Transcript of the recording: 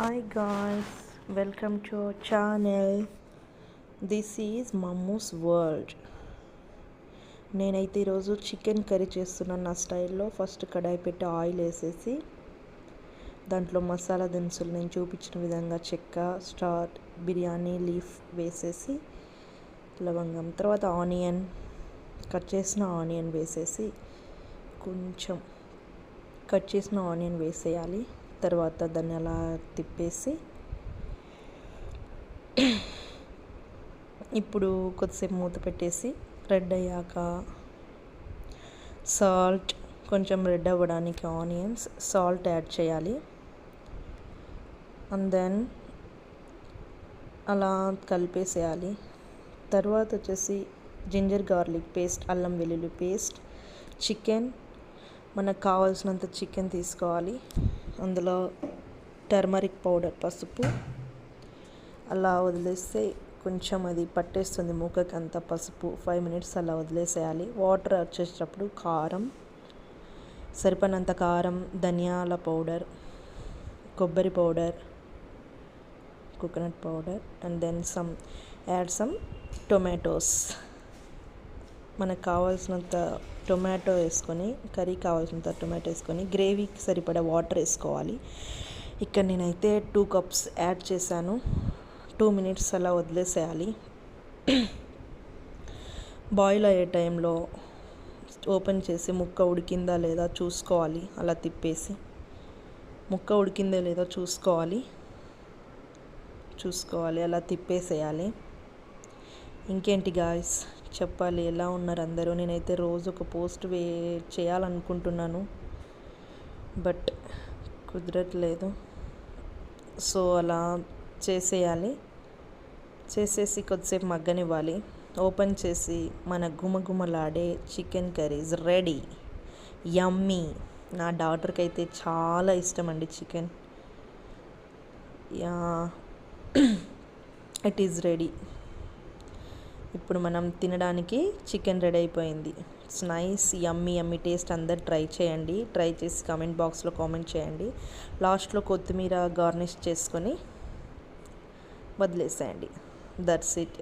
Hi guys, welcome to our channel. This is Mammu's World. నేనైతే ఈరోజు chicken curry చేస్తున్నాను నా స్టైల్లో. ఫస్ట్ కడాయి పెట్టి ఆయిల్ వేసేసి దాంట్లో మసాలా దినుసులు నేను చూపించిన విధంగా చెక్క, స్టార్, బిర్యానీ లీఫ్ వేసేసి లవంగం, తర్వాత ఆనియన్, కట్ చేసిన ఆనియన్ వేసేసి కొంచెం కట్ చేసిన ఆనియన్ వేసేయాలి. తర్వాత దాన్ని అలా తిప్పేసి ఇప్పుడు కొద్దిసేపు మూత పెట్టేసి రెడ్ అయ్యాక సాల్ట్, కొంచెం రెడ్ అవ్వడానికి ఆనియన్స్, సాల్ట్ యాడ్ చేయాలి. అండ్ దెన్ అలా కలిపేసేయాలి. తర్వాత వచ్చేసి జింజర్ గార్లిక్ పేస్ట్, అల్లం వెల్లుల్లి పేస్ట్, చికెన్, మనకు కావాల్సినంత చికెన్ తీసుకోవాలి. అందులో టర్మరిక్ పౌడర్, పసుపు అలా వదిలేస్తే కొంచెం అది పట్టేస్తుంది ముక్కకి అంత పసుపు. 5 minutes అలా వదిలేసేయాలి. వాటర్ వచ్చేటప్పుడు కారం, సరిపడినంత కారం, ధనియాల పౌడర్, కొబ్బరి powder, coconut powder, and then add some tomatoes. మనకు కావాల్సినంత టొమాటో వేసుకొని, కర్రీకి కావాల్సినంత టొమాటో వేసుకొని గ్రేవీకి సరిపడా వాటర్ వేసుకోవాలి. ఇక్కడ నేనైతే 2 cups యాడ్ చేశాను. 2 minutes అలా వదిలేసేయాలి. బాయిల్ అయ్యే టైంలో ఓపెన్ చేసి ముక్క ఉడికిందా లేదా చూసుకోవాలి. అలా తిప్పేసి ముక్క ఉడికిందా లేదా చూసుకోవాలి. అలా తిప్పేసేయాలి. ఇంకేంటి గాయ్స్ చెప్పాలి, ఎలా ఉన్నారు అందరూ? నేనైతే రోజు ఒక పోస్ట్ చేయాలనుకుంటున్నాను, బట్ కుదరట్లేదు. సో అలా చేసేసి కొద్దిసేపు మగ్గనివ్వాలి. ఓపెన్ చేసి మన గుమగుమలాడే చికెన్ కర్రీ ఇస్ రెడీ. యమ్మీ. నా డాటర్కి అయితే చాలా ఇష్టం అండి చికెన్. It is ready. ఇప్పుడు మనం తినడానికి చికెన్ రెడీ అయిపోయింది. It's nice, yummy taste. అందరు ట్రై చేయండి. ట్రై చేసి కామెంట్ బాక్స్లో కామెంట్ చేయండి. లాస్ట్లో కొత్తిమీర గార్నిష్ చేసుకొని వదిలేసేయండి. That's it.